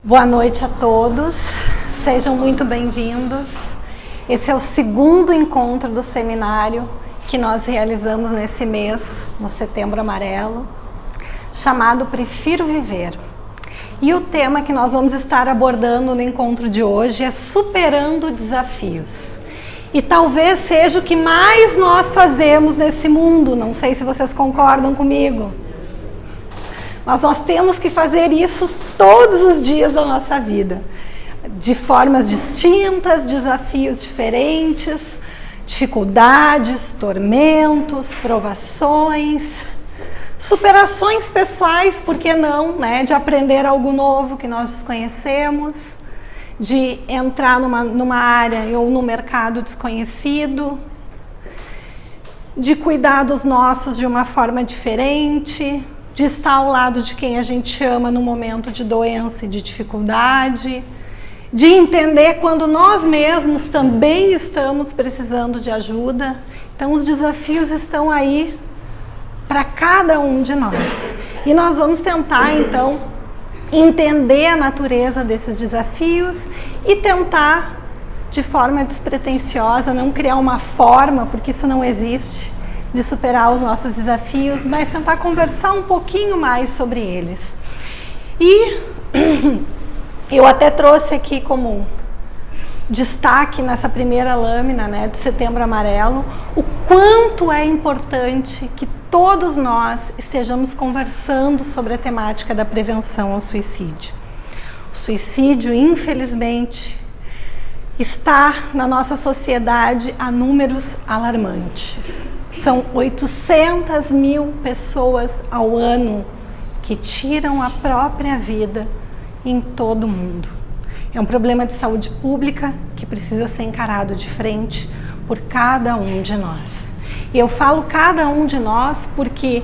Boa noite a todos, sejam muito bem-vindos. Esse é o segundo encontro do seminário que nós realizamos nesse mês, no Setembro Amarelo, chamado Prefiro Viver. E o tema que nós vamos estar abordando no encontro de hoje é Superando Desafios. E talvez seja o que mais nós fazemos nesse mundo, não sei se vocês concordam comigo. Mas nós temos que fazer isso todos os dias da nossa vida, de formas distintas, desafios diferentes, dificuldades, tormentos, provações, superações pessoais, por que não, né? De aprender algo novo que nós desconhecemos, de entrar numa área ou num mercado desconhecido, de cuidar dos nossos de uma forma diferente, de estar ao lado de quem a gente ama no momento de doença e de dificuldade, de entender quando nós mesmos também estamos precisando de ajuda. Então os desafios estão aí para cada um de nós. E nós vamos tentar então entender a natureza desses desafios e tentar de forma despretensiosa, não criar uma forma, porque isso não existe, de superar os nossos desafios, mas tentar conversar um pouquinho mais sobre eles. E eu até trouxe aqui como destaque nessa primeira lâmina, né, do Setembro Amarelo, o quanto é importante que todos nós estejamos conversando sobre a temática da prevenção ao suicídio. O suicídio, infelizmente, está na nossa sociedade a números alarmantes. São 800 mil pessoas ao ano que tiram a própria vida em todo o mundo. É um problema de saúde pública que precisa ser encarado de frente por cada um de nós. E eu falo cada um de nós porque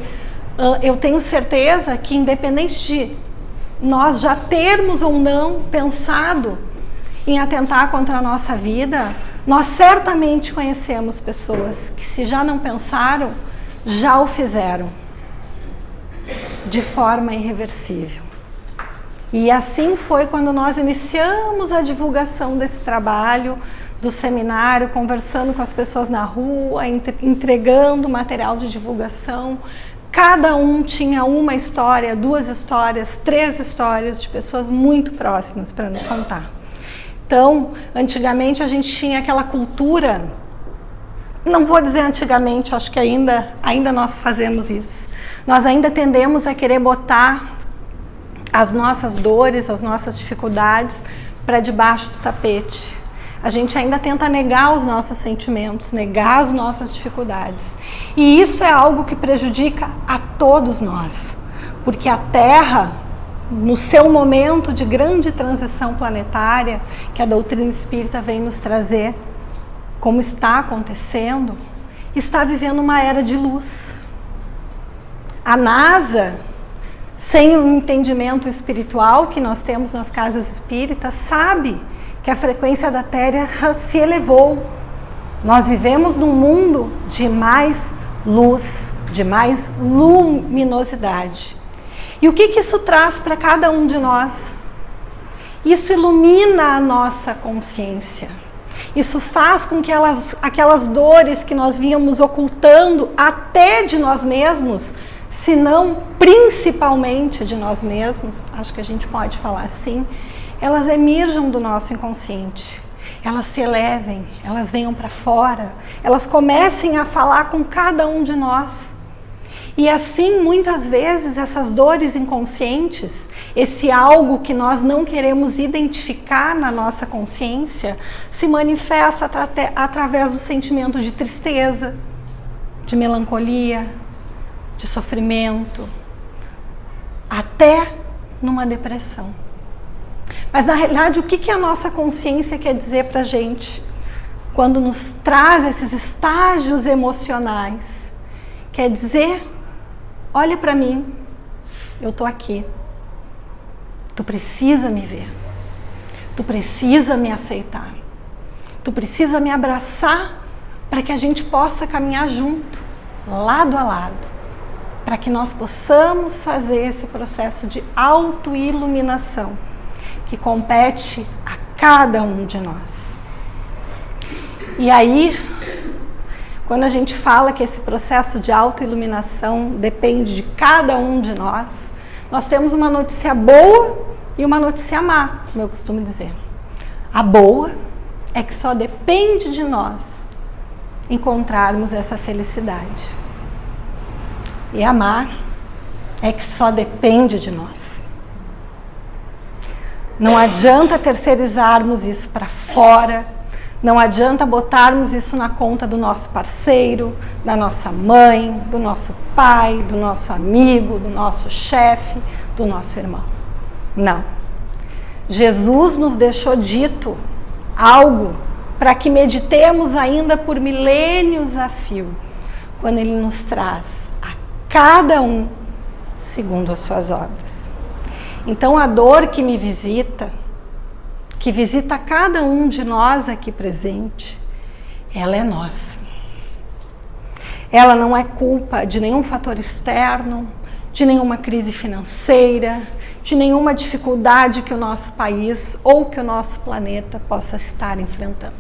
eu tenho certeza que, independente de nós já termos ou não pensado em atentar contra a nossa vida, nós certamente conhecemos pessoas que, se já não pensaram, já o fizeram de forma irreversível. E assim foi quando nós iniciamos a divulgação desse trabalho, do seminário, conversando com as pessoas na rua, entregando material de divulgação. Cada um tinha uma história, 2 histórias, 3 histórias de pessoas muito próximas para nos contar. Então, antigamente a gente tinha aquela cultura, não vou dizer antigamente, acho que ainda nós fazemos isso. Nós ainda tendemos a querer botar as nossas dores, as nossas dificuldades para debaixo do tapete. A gente ainda tenta negar os nossos sentimentos, negar as nossas dificuldades. E isso é algo que prejudica a todos nós, porque a Terra, no seu momento de grande transição planetária, que a doutrina espírita vem nos trazer, como está acontecendo, está vivendo uma era de luz. A NASA, sem o entendimento espiritual que nós temos nas casas espíritas, sabe que a frequência da Terra se elevou. Nós vivemos num mundo de mais luz, de mais luminosidade. E o que isso traz para cada um de nós? Isso ilumina a nossa consciência. Isso faz com que aquelas dores que nós vínhamos ocultando até de nós mesmos, se não principalmente de nós mesmos, acho que a gente pode falar assim, elas emerjam do nosso inconsciente. Elas se elevem, elas venham para fora, elas comecem a falar com cada um de nós. E assim, muitas vezes, essas dores inconscientes, esse algo que nós não queremos identificar na nossa consciência, se manifesta através do sentimento de tristeza, de melancolia, de sofrimento, até numa depressão. Mas, na realidade, o que a nossa consciência quer dizer para a gente quando nos traz esses estágios emocionais? Quer dizer: olha para mim, eu estou aqui. Tu precisa me ver. Tu precisa me aceitar. Tu precisa me abraçar para que a gente possa caminhar junto, lado a lado, para que nós possamos fazer esse processo de autoiluminação, que compete a cada um de nós. E aí, quando a gente fala que esse processo de autoiluminação depende de cada um de nós, nós temos uma notícia boa e uma notícia má, como eu costumo dizer. A boa é que só depende de nós encontrarmos essa felicidade. E a má é que só depende de nós. Não adianta terceirizarmos isso para fora, não adianta botarmos isso na conta do nosso parceiro, da nossa mãe, do nosso pai, do nosso amigo, do nosso chefe, do nosso irmão. Não. Jesus nos deixou dito algo para que meditemos ainda por milênios a fio, quando Ele nos traz a cada um segundo as suas obras. Então a dor que me visita, que visita cada um de nós aqui presente, ela é nossa. Ela não é culpa de nenhum fator externo, de nenhuma crise financeira, de nenhuma dificuldade que o nosso país ou que o nosso planeta possa estar enfrentando.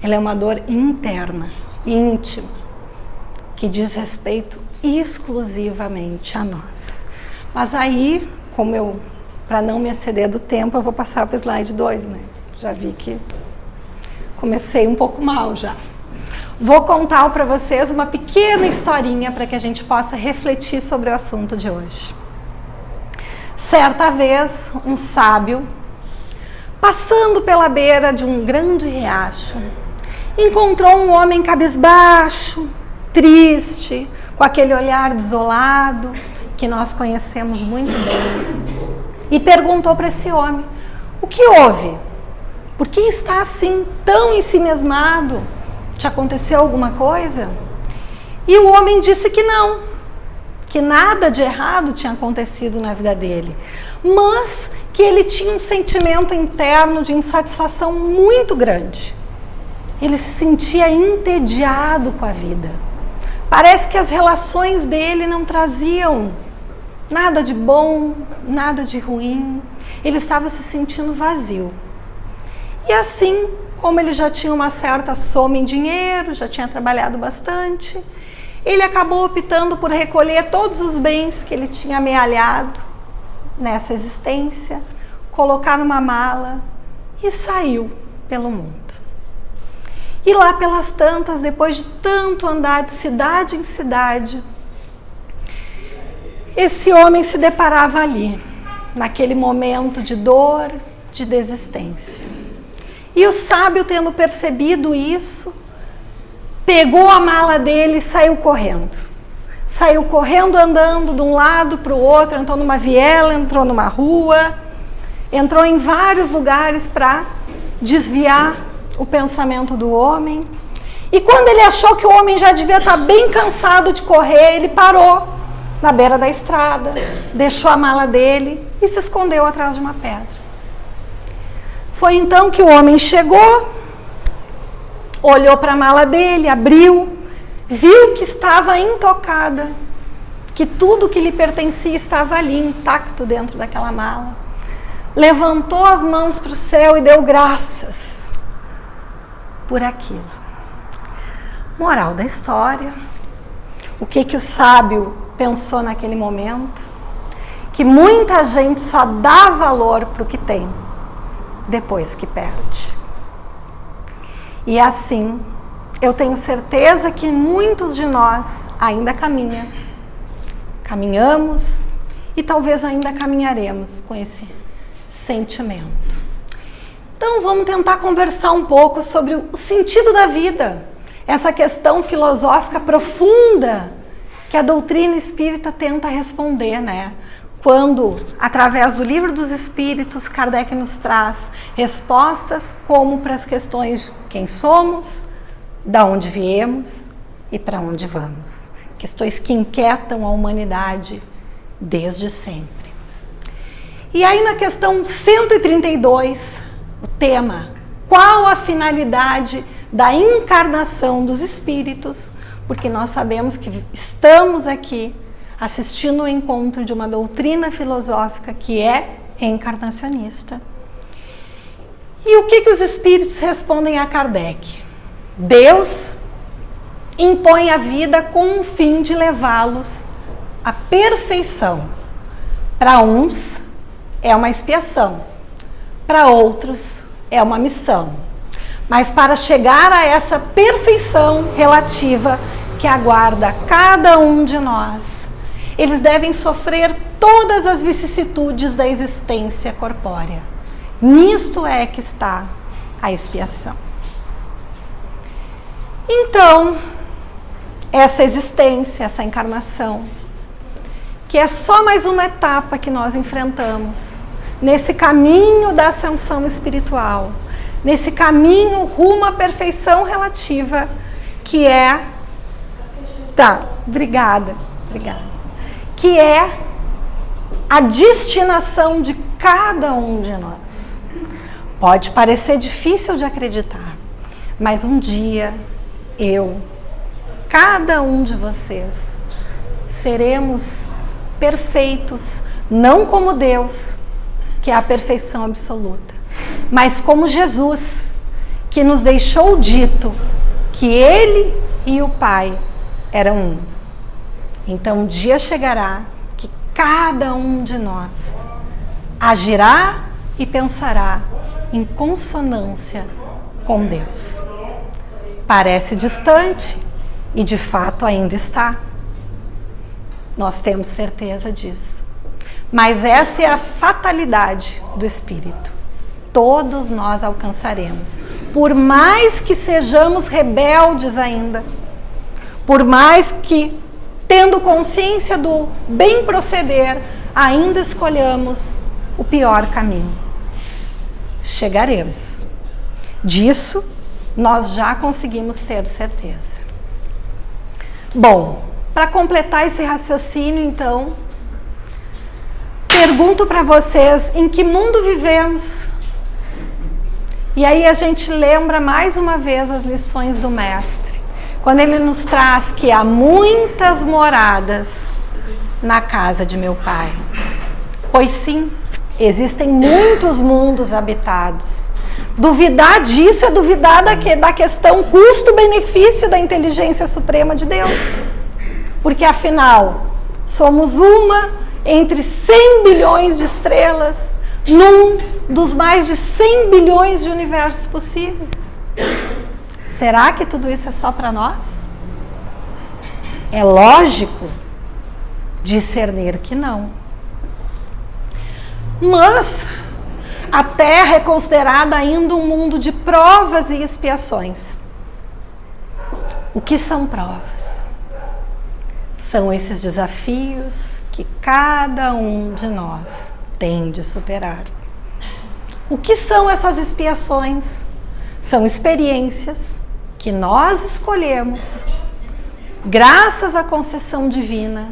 Ela é uma dor interna, íntima, que diz respeito exclusivamente a nós. Mas aí, para não me exceder do tempo, eu vou passar para o slide 2, né? Já vi que comecei um pouco mal já. Vou contar para vocês uma pequena historinha para que a gente possa refletir sobre o assunto de hoje. Certa vez, um sábio, passando pela beira de um grande riacho, encontrou um homem cabisbaixo, triste, com aquele olhar desolado que nós conhecemos muito bem, e perguntou para esse homem: o que houve? Por que está assim tão ensimesmado? Te aconteceu alguma coisa? E o homem disse que não, que nada de errado tinha acontecido na vida dele, mas que ele tinha um sentimento interno de insatisfação muito grande. Ele se sentia entediado com a vida. Parece que as relações dele não traziam nada de bom, nada de ruim. Ele estava se sentindo vazio. E assim, como ele já tinha uma certa soma em dinheiro, já tinha trabalhado bastante, ele acabou optando por recolher todos os bens que ele tinha amealhado nessa existência, colocar numa mala e saiu pelo mundo. E lá pelas tantas, depois de tanto andar de cidade em cidade, esse homem se deparava ali, naquele momento de dor, de desistência. E o sábio, tendo percebido isso, pegou a mala dele e saiu correndo. Saiu correndo, andando de um lado para o outro, entrou numa viela, entrou numa rua, entrou em vários lugares para desviar o pensamento do homem. E quando ele achou que o homem já devia estar bem cansado de correr, ele parou na beira da estrada, deixou a mala dele e se escondeu atrás de uma pedra. Foi então que o homem chegou, olhou para a mala dele, abriu, viu que estava intocada, que tudo que lhe pertencia estava ali, intacto dentro daquela mala. Levantou as mãos para o céu e deu graças por aquilo. Moral da história: o que o sábio pensou naquele momento? Que muita gente só dá valor para o que tem depois que perde. E assim, eu tenho certeza que muitos de nós ainda caminhamos e talvez ainda caminharemos com esse sentimento. Então vamos tentar conversar um pouco sobre o sentido da vida, essa questão filosófica profunda que a doutrina espírita tenta responder, né? Quando, através do Livro dos Espíritos, Kardec nos traz respostas como para as questões de quem somos, da onde viemos e para onde vamos. Questões que inquietam a humanidade desde sempre. E aí na questão 132, o tema: qual a finalidade da encarnação dos espíritos? Porque nós sabemos que estamos aqui assistindo o encontro de uma doutrina filosófica que é reencarnacionista. E o que os espíritos respondem a Kardec? Deus impõe a vida com o fim de levá-los à perfeição. Para uns é uma expiação, para outros é uma missão. Mas para chegar a essa perfeição relativa que aguarda cada um de nós, eles devem sofrer todas as vicissitudes da existência corpórea. Nisto é que está a expiação. Então, essa existência, essa encarnação, que é só mais uma etapa que nós enfrentamos nesse caminho da ascensão espiritual, nesse caminho rumo à perfeição relativa, que é... obrigada. Que é a destinação de cada um de nós. Pode parecer difícil de acreditar, mas um dia cada um de vocês, seremos perfeitos, não como Deus, que é a perfeição absoluta, mas como Jesus, que nos deixou dito que Ele e o Pai eram um. Então um dia chegará que cada um de nós agirá e pensará em consonância com Deus. Parece distante e de fato ainda está. Nós temos certeza disso. Mas essa é a fatalidade do Espírito. Todos nós alcançaremos. Por mais que sejamos rebeldes ainda, por mais que, tendo consciência do bem proceder, ainda escolhamos o pior caminho. Chegaremos. Disso, nós já conseguimos ter certeza. Bom, para completar esse raciocínio, então, pergunto para vocês em que mundo vivemos. E aí a gente lembra mais uma vez as lições do Mestre, quando ele nos traz que há muitas moradas na casa de meu Pai. Pois sim, existem muitos mundos habitados. Duvidar disso é duvidar da questão custo-benefício da inteligência suprema de Deus. Porque afinal, somos uma entre 100 bilhões de estrelas, num dos mais de 100 bilhões de universos possíveis. Será que tudo isso é só para nós? É lógico discernir que não. Mas a Terra é considerada ainda um mundo de provas e expiações. O que são provas? São esses desafios que cada um de nós tem de superar. O que são essas expiações? São experiências que nós escolhemos, graças à concessão divina,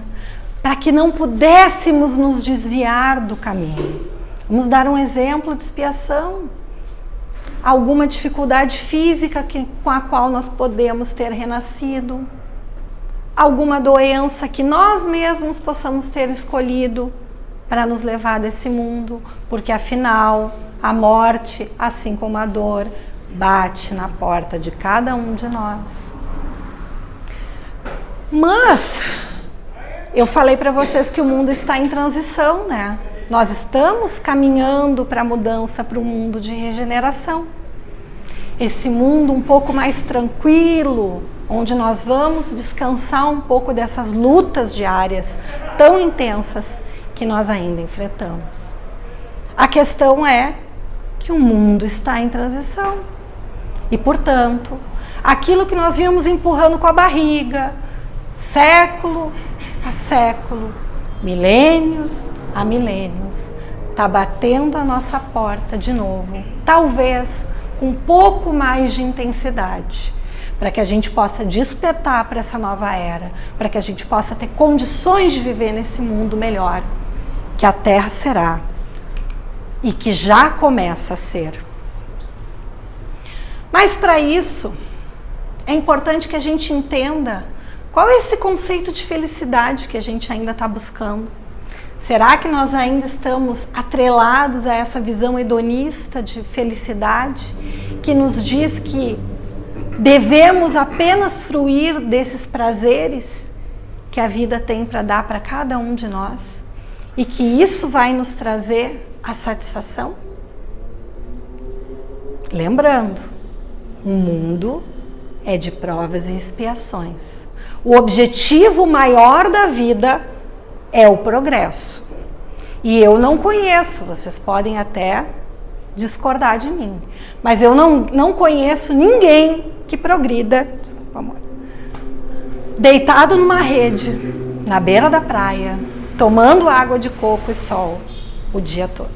para que não pudéssemos nos desviar do caminho. Vamos dar um exemplo de expiação. Alguma dificuldade física com a qual nós podemos ter renascido. Alguma doença que nós mesmos possamos ter escolhido para nos levar desse mundo, porque afinal a morte, assim como a dor, bate na porta de cada um de nós. Mas eu falei para vocês que o mundo está em transição, né? Nós estamos caminhando para a mudança para um mundo de regeneração. Esse mundo um pouco mais tranquilo, onde nós vamos descansar um pouco dessas lutas diárias tão intensas que nós ainda enfrentamos. A questão é que o mundo está em transição. E, portanto, aquilo que nós vínhamos empurrando com a barriga, século a século, milênios a milênios, está batendo a nossa porta de novo, talvez com um pouco mais de intensidade, para que a gente possa despertar para essa nova era, para que a gente possa ter condições de viver nesse mundo melhor, que a Terra será e que já começa a ser. Mas para isso, é importante que a gente entenda qual é esse conceito de felicidade que a gente ainda está buscando. Será que nós ainda estamos atrelados a essa visão hedonista de felicidade, que nos diz que devemos apenas fruir desses prazeres que a vida tem para dar para cada um de nós e que isso vai nos trazer a satisfação? Lembrando, o mundo é de provas e expiações. O objetivo maior da vida é o progresso. E eu não conheço, vocês podem até discordar de mim, mas eu não conheço ninguém que progrida, desculpa, amor, deitado numa rede, na beira da praia, tomando água de coco e sol o dia todo.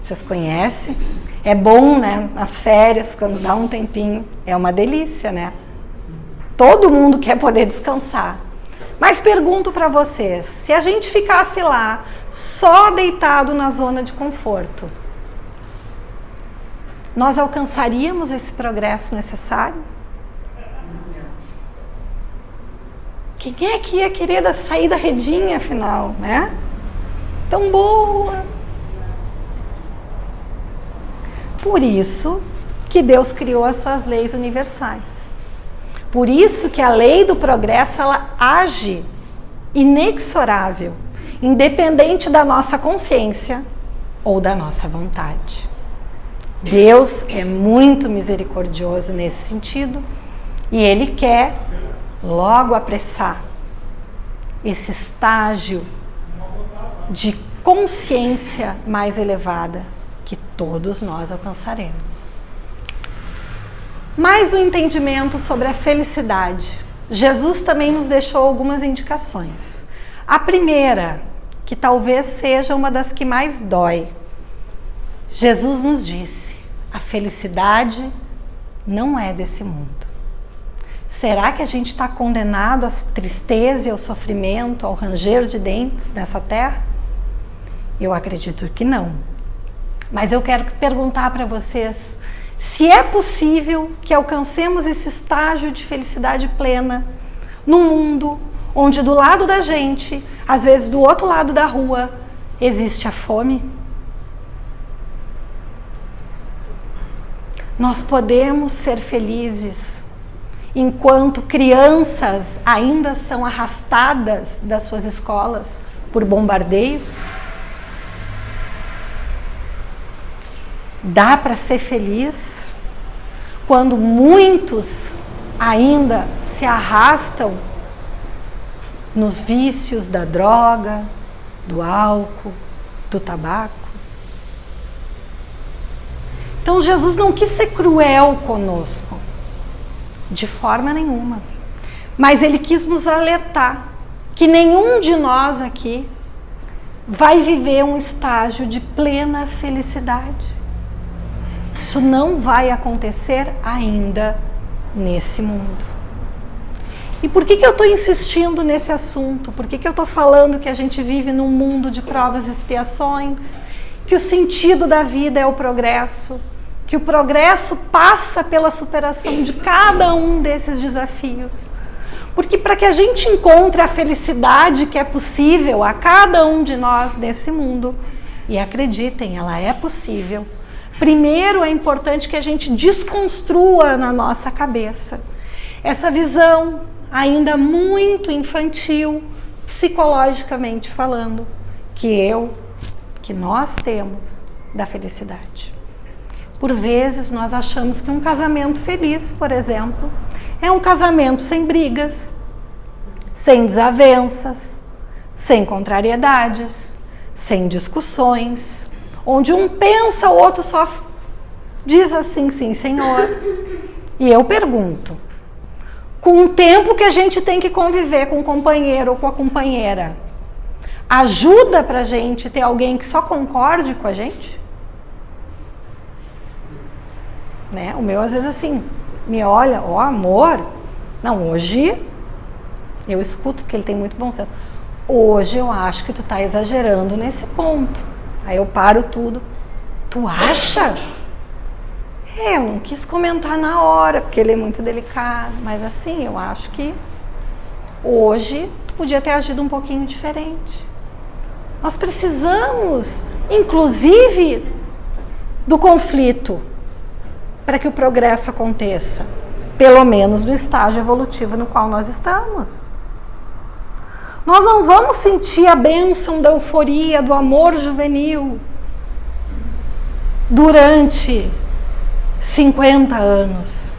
Vocês conhecem? É bom, né? Nas férias, quando dá um tempinho, é uma delícia, né? Todo mundo quer poder descansar. Mas pergunto para vocês, se a gente ficasse lá, só deitado na zona de conforto, nós alcançaríamos esse progresso necessário? Quem é que ia querer sair da redinha, afinal, né? Tão boa! Por isso que Deus criou as suas leis universais. Por isso que a lei do progresso, ela age inexorável, independente da nossa consciência ou da nossa vontade. Deus é muito misericordioso nesse sentido e Ele quer logo apressar esse estágio de consciência mais elevada que todos nós alcançaremos. Mais um entendimento sobre a felicidade. Jesus também nos deixou algumas indicações. A primeira, que talvez seja uma das que mais dói. Jesus nos disse: a felicidade não é desse mundo. Será que a gente está condenado à tristeza e ao sofrimento, ao ranger de dentes nessa terra? Eu acredito que não. Mas eu quero perguntar para vocês se é possível que alcancemos esse estágio de felicidade plena num mundo onde do lado da gente, às vezes do outro lado da rua, existe a fome. Nós podemos ser felizes enquanto crianças ainda são arrastadas das suas escolas por bombardeios? Dá para ser feliz quando muitos ainda se arrastam nos vícios da droga, do álcool, do tabaco? Então Jesus não quis ser cruel conosco, de forma nenhuma. Mas Ele quis nos alertar que nenhum de nós aqui vai viver um estágio de plena felicidade. Isso não vai acontecer ainda nesse mundo. E por que eu estou insistindo nesse assunto? Por que eu estou falando que a gente vive num mundo de provas e expiações? Que o sentido da vida é o progresso? Que o progresso passa pela superação de cada um desses desafios? Porque para que a gente encontre a felicidade que é possível a cada um de nós nesse mundo, e acreditem, ela é possível, primeiro é importante que a gente desconstrua na nossa cabeça essa visão ainda muito infantil, psicologicamente falando, que nós temos da felicidade. Por vezes nós achamos que um casamento feliz, por exemplo, é um casamento sem brigas, sem desavenças, sem contrariedades, sem discussões, onde um pensa, o outro só diz assim, sim, senhor. E eu pergunto, com o tempo que a gente tem que conviver com o companheiro ou com a companheira, ajuda pra gente ter alguém que só concorde com a gente? Né? O meu às vezes assim, me olha, ó, amor, não, hoje eu escuto que ele tem muito bom senso. Hoje eu acho que tu tá exagerando nesse ponto. Aí eu paro tudo. Tu acha? Eu não quis comentar na hora, porque ele é muito delicado. Mas assim, eu acho que hoje tu podia ter agido um pouquinho diferente. Nós precisamos, inclusive, do conflito para que o progresso aconteça, pelo menos no estágio evolutivo no qual nós estamos. Nós não vamos sentir a bênção da euforia, do amor juvenil durante 50 anos.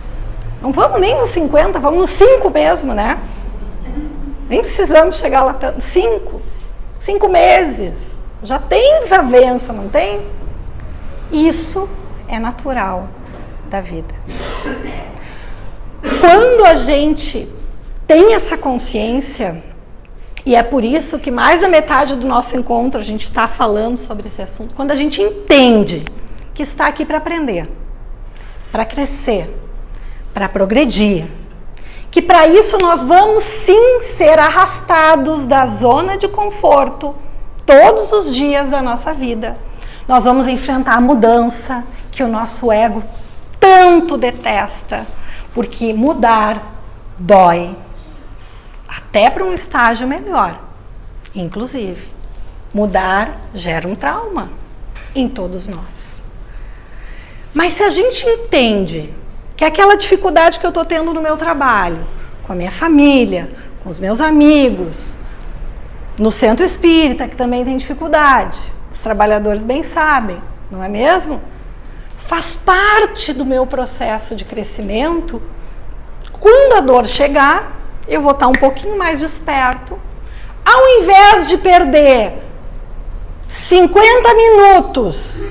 Não vamos nem nos 50, vamos nos 5 mesmo, né? Nem precisamos chegar lá tanto. 5 meses. Já tem desavença, não tem? Isso é natural da vida. Quando a gente tem essa consciência, e é por isso que mais da metade do nosso encontro a gente está falando sobre esse assunto, quando a gente entende que está aqui para aprender, para crescer, para progredir, que para isso nós vamos sim ser arrastados da zona de conforto todos os dias da nossa vida. Nós vamos enfrentar a mudança que o nosso ego tanto detesta, porque mudar dói, até para um estágio melhor. Inclusive, mudar gera um trauma em todos nós. Mas se a gente entende que aquela dificuldade que eu estou tendo no meu trabalho, com a minha família, com os meus amigos, no centro espírita, que também tem dificuldade, os trabalhadores bem sabem, não é mesmo? Faz parte do meu processo de crescimento. Quando a dor chegar, eu vou estar um pouquinho mais desperto. Ao invés de perder 50 minutos,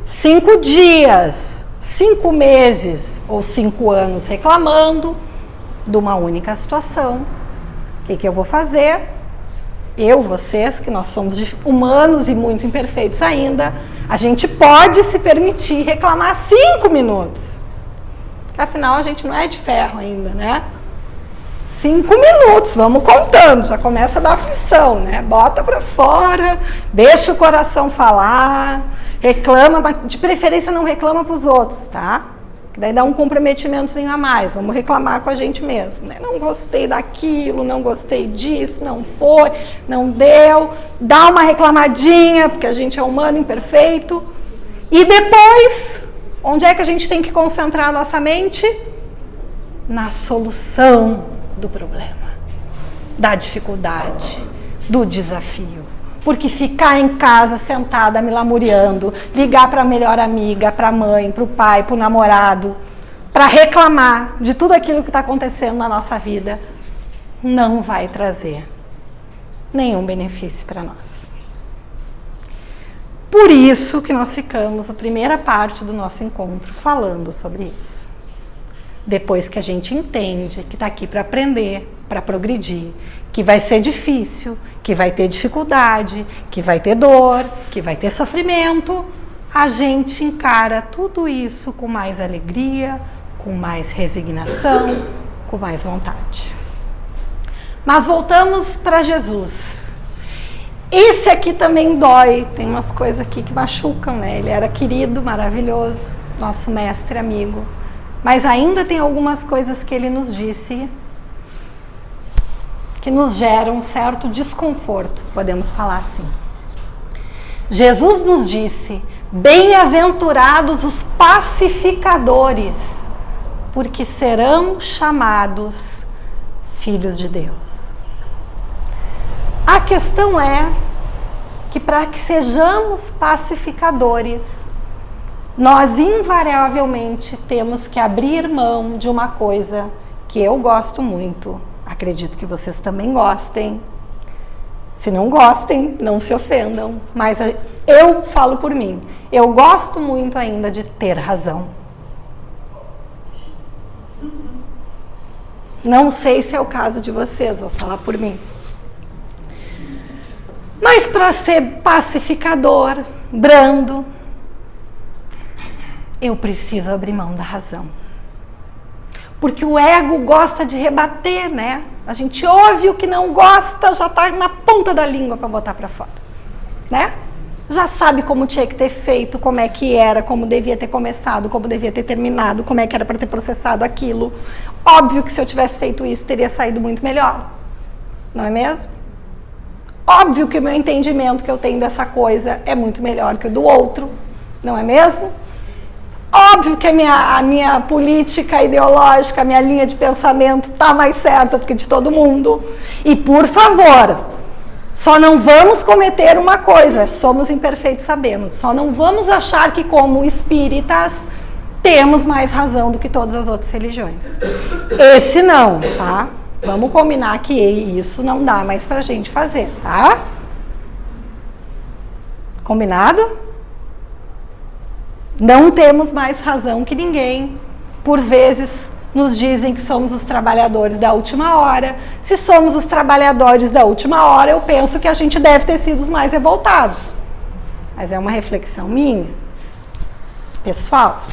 5 dias, 5 meses ou 5 anos reclamando de uma única situação, o que eu vou fazer? Eu, vocês, que nós somos humanos e muito imperfeitos ainda, a gente pode se permitir reclamar 5 minutos. Porque, afinal, a gente não é de ferro ainda, né? 5 minutos, vamos contando, já começa a dar aflição, né? Bota pra fora, deixa o coração falar, reclama, mas de preferência não reclama pros outros, tá? Que daí dá um comprometimentozinho a mais, vamos reclamar com a gente mesmo, né? Não gostei daquilo, não gostei disso, não foi, não deu, dá uma reclamadinha, porque a gente é humano imperfeito. E depois, onde é que a gente tem que concentrar a nossa mente? Na solução do problema, da dificuldade, do desafio. Porque ficar em casa sentada me lamuriando, ligar para a melhor amiga, para a mãe, para o pai, para o namorado, para reclamar de tudo aquilo que está acontecendo na nossa vida, não vai trazer nenhum benefício para nós. Por isso que nós ficamos a primeira parte do nosso encontro falando sobre isso. Depois que a gente entende que está aqui para aprender, para progredir, que vai ser difícil, que vai ter dificuldade, que vai ter dor, que vai ter sofrimento, a gente encara tudo isso com mais alegria, com mais resignação, com mais vontade. Mas voltamos para Jesus. Esse aqui também dói, tem umas coisas aqui que machucam, né? Ele era querido, maravilhoso, nosso mestre amigo. Mas ainda tem algumas coisas que ele nos disse que nos geram um certo desconforto, podemos falar assim. Jesus nos disse: bem-aventurados os pacificadores, porque serão chamados filhos de Deus. A questão é que para que sejamos pacificadores, nós invariavelmente temos que abrir mão de uma coisa que eu gosto muito, acredito que vocês também gostem. Se não gostem, não se ofendam, mas eu falo por mim, eu gosto muito ainda de ter razão. Não sei se é o caso de vocês, vou falar por mim. Mas para ser pacificador, brando, eu preciso abrir mão da razão. Porque o ego gosta de rebater, né? A gente ouve o que não gosta, já está na ponta da língua para botar para fora, né? Já sabe como tinha que ter feito, como é que era, como devia ter começado, como devia ter terminado, como é que era para ter processado aquilo. Óbvio que se eu tivesse feito isso, teria saído muito melhor. Não é mesmo? Óbvio que o meu entendimento que eu tenho dessa coisa é muito melhor que o do outro, não é mesmo? Óbvio que a minha política ideológica, a minha linha de pensamento está mais certa do que de todo mundo. E, por favor, só não vamos cometer uma coisa, somos imperfeitos, sabemos, só não vamos achar que, como espíritas, temos mais razão do que todas as outras religiões. Esse não, tá? Vamos combinar que isso não dá mais pra gente fazer, tá? Combinado? Não temos mais razão que ninguém. Por vezes nos dizem que somos os trabalhadores da última hora. Se somos os trabalhadores da última hora, eu penso que a gente deve ter sido os mais revoltados. Mas é uma reflexão minha, pessoal,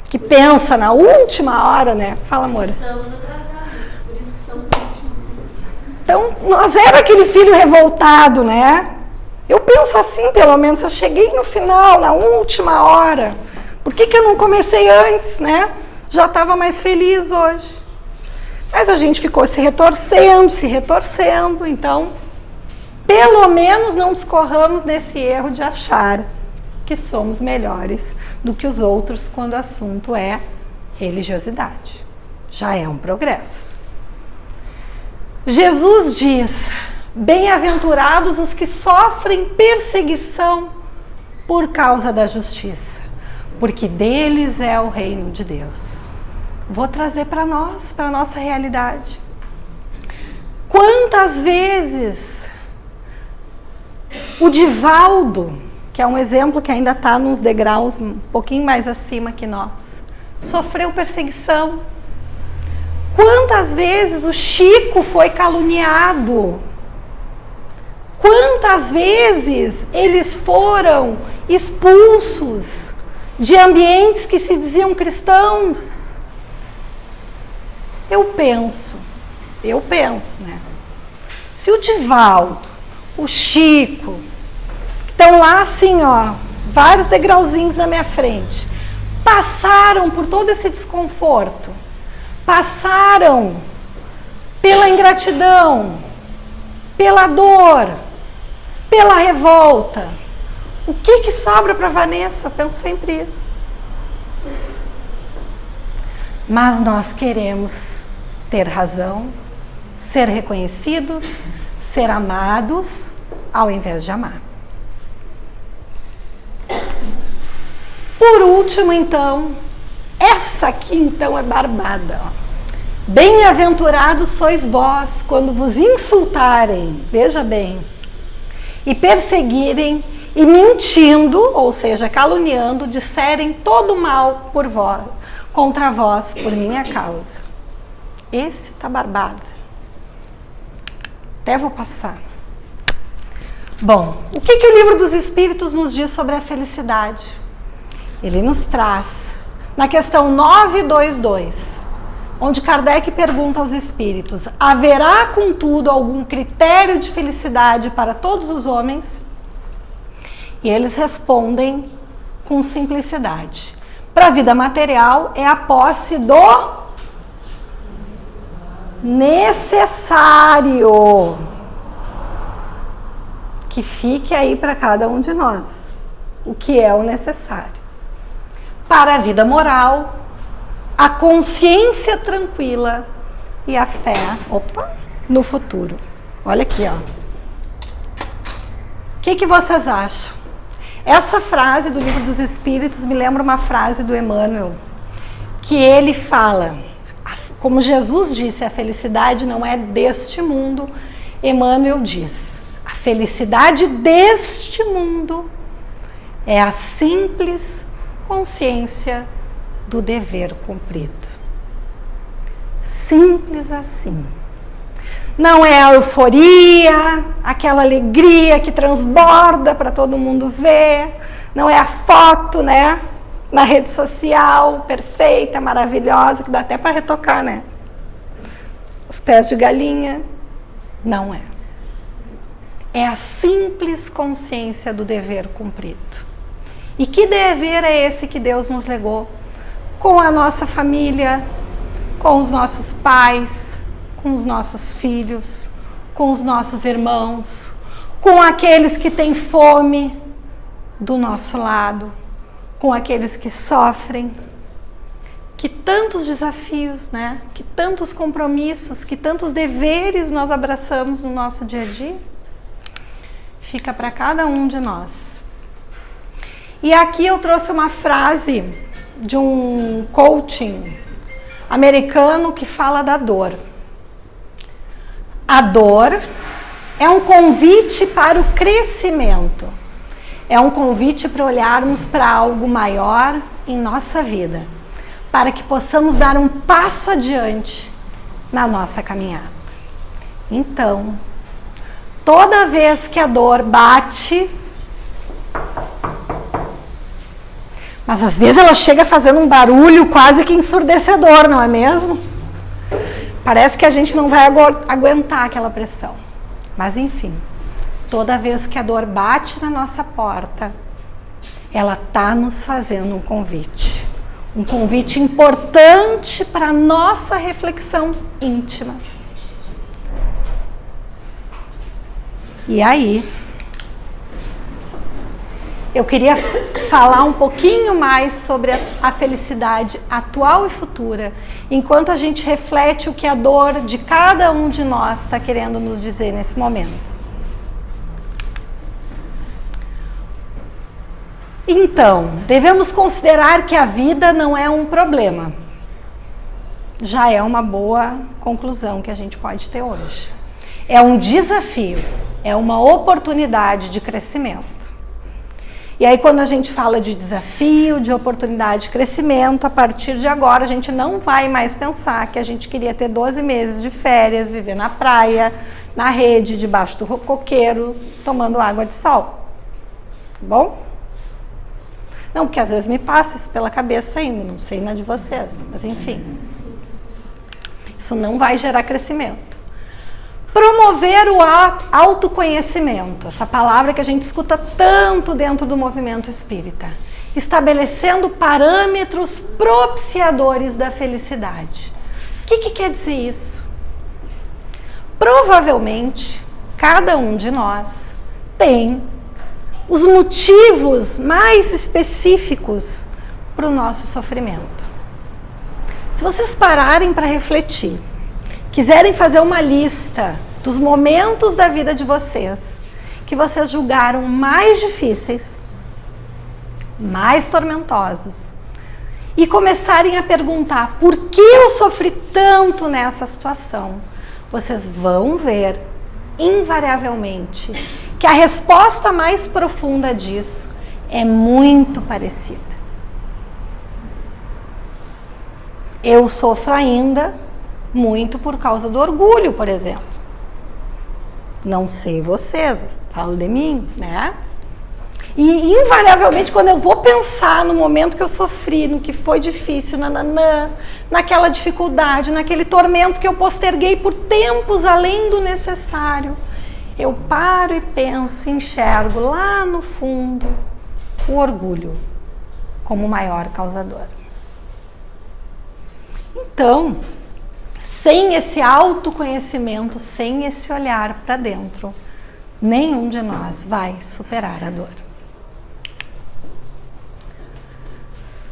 que pensa na última hora, né? Fala, amor. Estamos atrasados, por isso que estamos na última. Então, nós era aquele filho revoltado, né? Eu penso assim, pelo menos, eu cheguei no final, na última hora. Por que eu não comecei antes, né? Já estava mais feliz hoje. Mas a gente ficou se retorcendo. Então, pelo menos não discorramos nesse erro de achar que somos melhores do que os outros quando o assunto é religiosidade. Já é um progresso. Jesus diz: bem-aventurados os que sofrem perseguição por causa da justiça, porque deles é o reino de Deus. Vou trazer para nós, para a nossa realidade. Quantas vezes o Divaldo, que é um exemplo que ainda está nos degraus um pouquinho mais acima que nós, sofreu perseguição? Quantas vezes o Chico foi caluniado? Quantas vezes eles foram expulsos de ambientes que se diziam cristãos? Eu penso, né? Se o Divaldo, o Chico, estão lá assim, ó, vários degrauzinhos na minha frente, passaram por todo esse desconforto, passaram pela ingratidão, pela dor, pela revolta, o que sobra para Vanessa? Eu penso sempre isso. Mas nós queremos ter razão, ser reconhecidos, ser amados, ao invés de amar. Por último, então, essa aqui então é barbada. Bem-aventurados sois vós quando vos insultarem, veja bem, e perseguirem e mentindo, ou seja, caluniando, disserem todo mal por vós, contra vós por minha causa. Esse tá barbado. Até vou passar. Bom, o que o Livro dos Espíritos nos diz sobre a felicidade? Ele nos traz, na questão 922, onde Kardec pergunta aos espíritos: haverá, contudo, algum critério de felicidade para todos os homens? E eles respondem com simplicidade: para a vida material é a posse do necessário. Que fique aí para cada um de nós o que é o necessário. Para a vida moral, a consciência tranquila e a fé, no futuro. Olha aqui, ó. O que vocês acham? Essa frase do Livro dos Espíritos me lembra uma frase do Emmanuel, que ele fala, como Jesus disse, a felicidade não é deste mundo. Emmanuel diz: a felicidade deste mundo é a simples consciência do dever cumprido. Simples assim. Não é a euforia, aquela alegria que transborda para todo mundo ver. Não é a foto, né, na rede social, perfeita, maravilhosa, que dá até para retocar, né? Os pés de galinha. Não é. É a simples consciência do dever cumprido. E que dever é esse que Deus nos legou? Com a nossa família, com os nossos pais, com os nossos filhos, com os nossos irmãos, com aqueles que têm fome do nosso lado, com aqueles que sofrem. Que tantos desafios, né? Que tantos compromissos, que tantos deveres nós abraçamos no nosso dia a dia. Fica para cada um de nós. E aqui eu trouxe uma frase de um coaching americano que fala da dor. A dor é um convite para o crescimento. É um convite para olharmos para algo maior em nossa vida, para que possamos dar um passo adiante na nossa caminhada. Então, toda vez que a dor bate, mas às vezes ela chega fazendo um barulho quase que ensurdecedor, não é mesmo? Parece que a gente não vai aguentar aquela pressão. Mas enfim, toda vez que a dor bate na nossa porta, ela está nos fazendo um convite. Um convite importante para a nossa reflexão íntima. E aí, eu queria falar um pouquinho mais sobre a felicidade atual e futura, enquanto a gente reflete o que a dor de cada um de nós está querendo nos dizer nesse momento. Então, devemos considerar que a vida não é um problema. Já é uma boa conclusão que a gente pode ter hoje. É um desafio, é uma oportunidade de crescimento. E aí, quando a gente fala de desafio, de oportunidade de crescimento, a partir de agora a gente não vai mais pensar que a gente queria ter 12 meses de férias, viver na praia, na rede, debaixo do coqueiro, tomando água de sol. Tá bom? Não, porque às vezes me passa isso pela cabeça ainda, não sei na de vocês, mas enfim. Isso não vai gerar crescimento. Promover o autoconhecimento, essa palavra que a gente escuta tanto dentro do movimento espírita, estabelecendo parâmetros propiciadores da felicidade. O que quer dizer isso? Provavelmente, cada um de nós tem os motivos mais específicos para o nosso sofrimento. Se vocês pararem para refletir, quiserem fazer uma lista dos momentos da vida de vocês que vocês julgaram mais difíceis, mais tormentosos, e começarem a perguntar por que eu sofri tanto nessa situação, vocês vão ver, invariavelmente, que a resposta mais profunda disso é muito parecida. Eu sofro ainda muito por causa do orgulho, por exemplo. Não sei vocês, falo de mim, né? E invariavelmente, quando eu vou pensar no momento que eu sofri, no que foi difícil, naquela dificuldade, naquele tormento que eu posterguei por tempos além do necessário, eu paro e penso, enxergo lá no fundo o orgulho como o maior causador. Então, sem esse autoconhecimento, sem esse olhar para dentro, nenhum de nós vai superar a dor.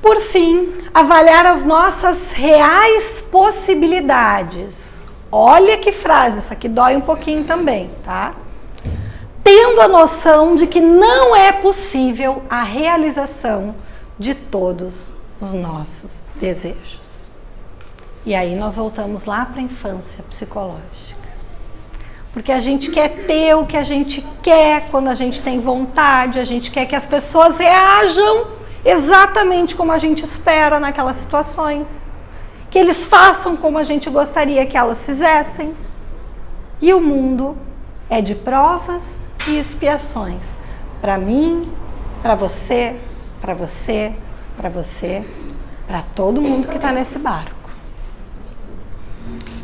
Por fim, avaliar as nossas reais possibilidades. Olha que frase, isso aqui dói um pouquinho também, tá? Tendo a noção de que não é possível a realização de todos os nossos desejos. E aí nós voltamos lá para a infância psicológica. Porque a gente quer ter o que a gente quer quando a gente tem vontade, a gente quer que as pessoas reajam exatamente como a gente espera naquelas situações. Que eles façam como a gente gostaria que elas fizessem. E o mundo é de provas e expiações. Para mim, para você, para você, para você, para todo mundo que está nesse barco.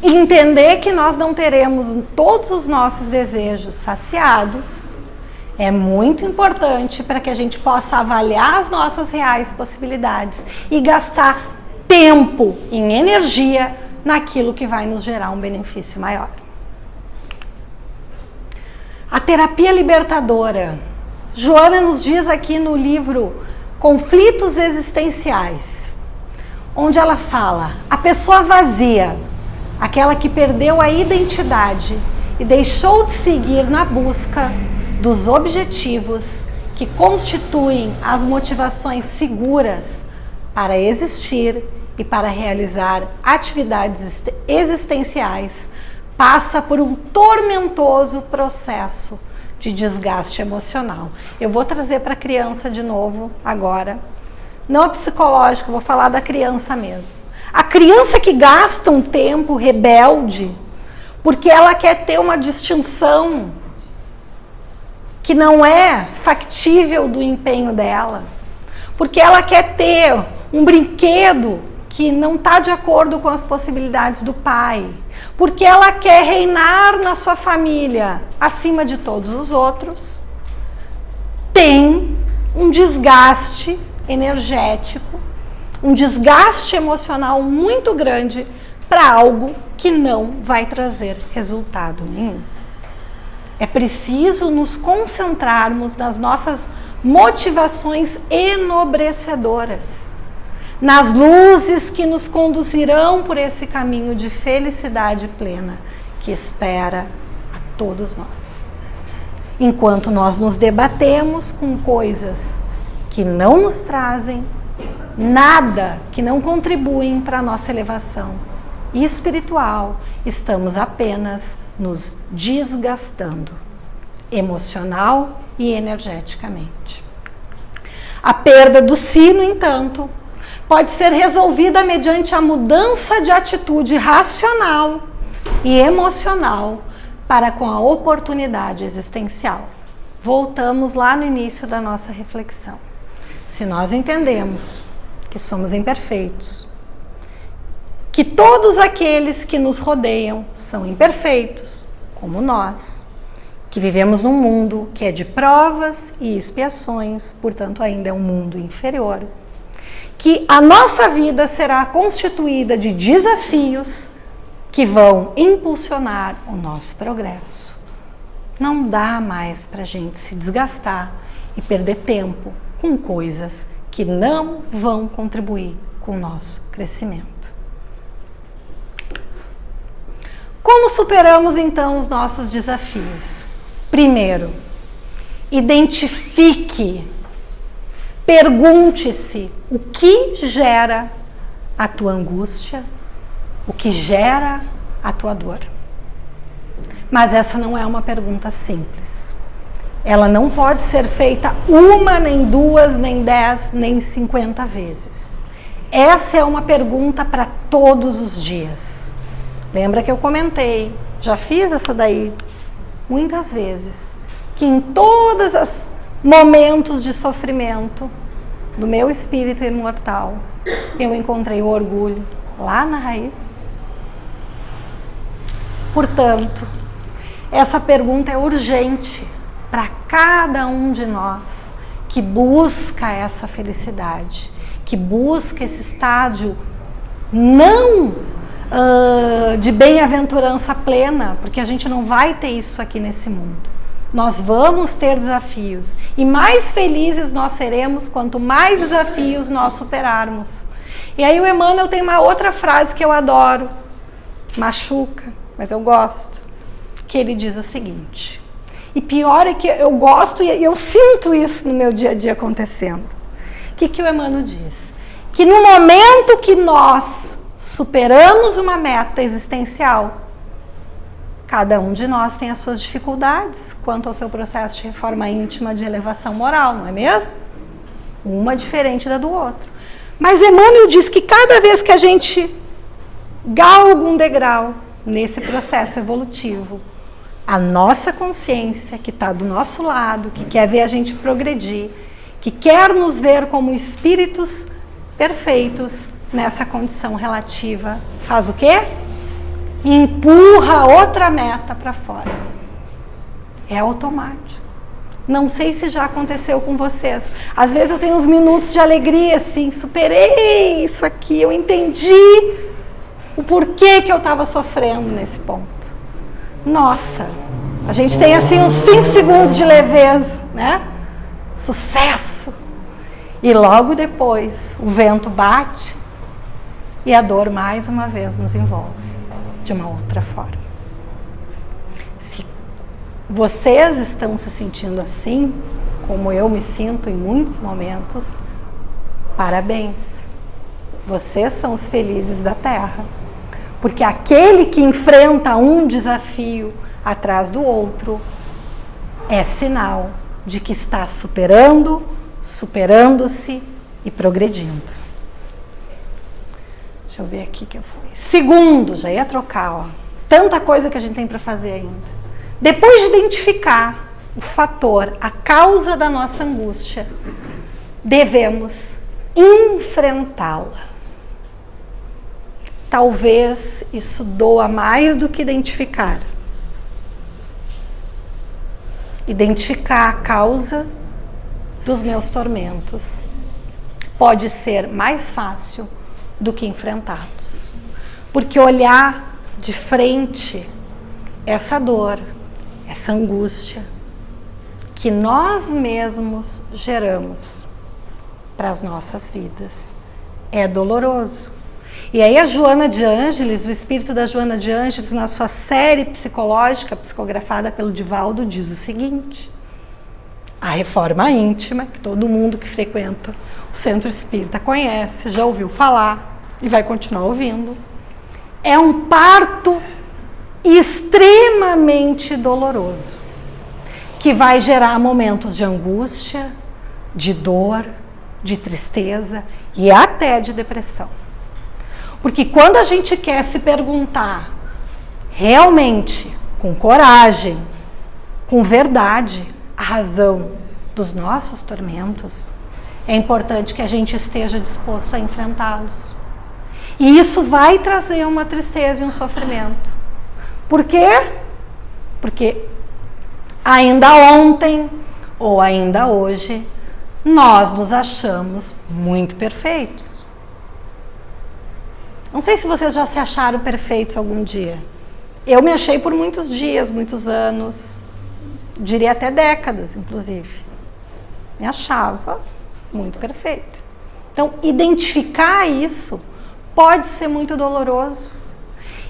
E entender que nós não teremos todos os nossos desejos saciados é muito importante para que a gente possa avaliar as nossas reais possibilidades e gastar tempo e energia naquilo que vai nos gerar um benefício maior. A terapia libertadora. Joana nos diz aqui no livro Conflitos Existenciais, onde ela fala, a pessoa vazia, aquela que perdeu a identidade e deixou de seguir na busca dos objetivos que constituem as motivações seguras para existir e para realizar atividades existenciais, passa por um tormentoso processo de desgaste emocional. Eu vou trazer para a criança de novo agora. Não é psicológico, vou falar da criança mesmo. A criança que gasta um tempo rebelde, porque ela quer ter uma distinção que não é factível do empenho dela, porque ela quer ter um brinquedo que não está de acordo com as possibilidades do pai, porque ela quer reinar na sua família acima de todos os outros, tem um desgaste energético, um desgaste emocional muito grande para algo que não vai trazer resultado nenhum. É preciso nos concentrarmos nas nossas motivações enobrecedoras, nas luzes que nos conduzirão por esse caminho de felicidade plena que espera a todos nós. Enquanto nós nos debatemos com coisas que não nos trazem nada, que não contribuem para a nossa elevação espiritual, estamos apenas nos desgastando emocional e energeticamente. A perda do si, no entanto, pode ser resolvida mediante a mudança de atitude racional e emocional para com a oportunidade existencial. Voltamos lá no início da nossa reflexão. Se nós entendemos que somos imperfeitos, que todos aqueles que nos rodeiam são imperfeitos, como nós, que vivemos num mundo que é de provas e expiações, portanto ainda é um mundo inferior, que a nossa vida será constituída de desafios que vão impulsionar o nosso progresso. Não dá mais para a gente se desgastar e perder tempo com coisas que não vão contribuir com o nosso crescimento. Como superamos então os nossos desafios? Primeiro, identifique, pergunte-se o que gera a tua angústia, o que gera a tua dor. Mas essa não é uma pergunta simples. Ela não pode ser feita uma, nem duas, nem 10, nem 50 vezes. Essa é uma pergunta para todos os dias. Lembra que eu comentei, já fiz essa daí muitas vezes, que em todos os momentos de sofrimento do meu espírito imortal, eu encontrei o orgulho lá na raiz. Portanto, essa pergunta é urgente para cada um de nós que busca essa felicidade, que busca esse estágio não de bem-aventurança plena, porque a gente não vai ter isso aqui nesse mundo. Nós vamos ter desafios e mais felizes nós seremos quanto mais desafios nós superarmos. E aí o Emmanuel tem uma outra frase que eu adoro, machuca, mas eu gosto, que ele diz o seguinte, e pior é que eu gosto e eu sinto isso no meu dia a dia acontecendo. O que o Emmanuel diz? Que no momento que nós superamos uma meta existencial, cada um de nós tem as suas dificuldades quanto ao seu processo de reforma íntima, de elevação moral, não é mesmo? Uma diferente da do outro. Mas Emmanuel diz que cada vez que a gente galga um degrau nesse processo evolutivo, a nossa consciência, que está do nosso lado, que quer ver a gente progredir, que quer nos ver como espíritos perfeitos nessa condição relativa, faz o quê? Empurra outra meta para fora. É automático. Não sei se já aconteceu com vocês. Às vezes eu tenho uns minutos de alegria, assim, superei isso aqui, eu entendi o porquê que eu estava sofrendo nesse ponto. Nossa, A gente tem assim uns 5 segundos de leveza, né? Sucesso. E logo depois o vento bate e a dor mais uma vez nos envolve de uma outra forma. Se vocês estão se sentindo assim, como eu me sinto em muitos momentos, parabéns. Vocês são os felizes da Terra. Porque aquele que enfrenta um desafio atrás do outro é sinal de que está superando, superando-se e progredindo. Deixa eu ver aqui que eu fui. Segundo, já ia trocar, ó. Tanta coisa que a gente tem para fazer ainda. Depois de identificar o fator, a causa da nossa angústia, devemos enfrentá-la. Talvez isso doa mais do que identificar. Identificar a causa dos meus tormentos pode ser mais fácil do que enfrentá-los. Porque olhar de frente essa dor, essa angústia que nós mesmos geramos para as nossas vidas é doloroso. E aí a Joana de Ângeles, o espírito da Joana de Ângeles, na sua série psicológica, psicografada pelo Divaldo, diz o seguinte: a reforma íntima, que todo mundo que frequenta o centro espírita conhece, já ouviu falar e vai continuar ouvindo, é um parto extremamente doloroso, que vai gerar momentos de angústia, de dor, de tristeza e até de depressão. Porque quando a gente quer se perguntar realmente, com coragem, com verdade, a razão dos nossos tormentos, é importante que a gente esteja disposto a enfrentá-los. E isso vai trazer uma tristeza e um sofrimento. Por quê? Porque ainda ontem ou ainda hoje, nós nos achamos muito perfeitos. Não sei se vocês já se acharam perfeitos algum dia. Eu me achei por muitos dias, muitos anos, diria até décadas, inclusive. Me achava muito perfeita. Então, identificar isso pode ser muito doloroso.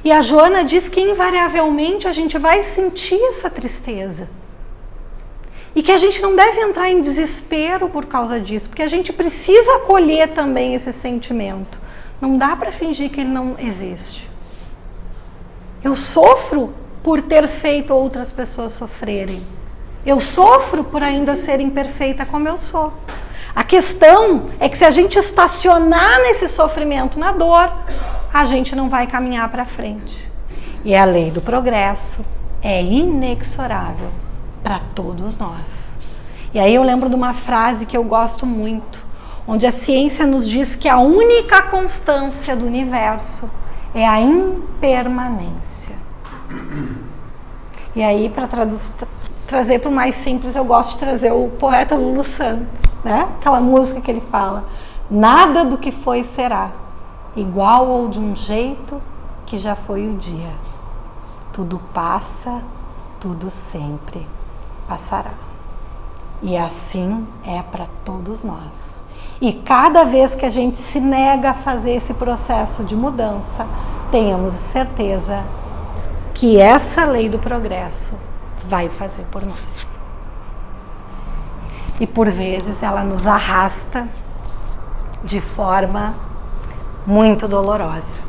E a Joana diz que invariavelmente a gente vai sentir essa tristeza. E que a gente não deve entrar em desespero por causa disso, porque a gente precisa acolher também esse sentimento. Não dá para fingir que ele não existe. Eu sofro por ter feito outras pessoas sofrerem. Eu sofro por ainda ser imperfeita como eu sou. A questão é que se a gente estacionar nesse sofrimento, na dor, a gente não vai caminhar para frente. E a lei do progresso é inexorável para todos nós. E aí eu lembro de uma frase que eu gosto muito, onde a ciência nos diz que a única constância do universo é a impermanência. E aí, para trazer para o mais simples, eu gosto de trazer o poeta Lulu Santos, né? Aquela música que ele fala: nada do que foi será igual ou de um jeito que já foi o dia. Tudo passa, tudo sempre passará. E assim é para todos nós. E cada vez que a gente se nega a fazer esse processo de mudança, tenhamos certeza que essa lei do progresso vai fazer por nós. E por vezes ela nos arrasta de forma muito dolorosa.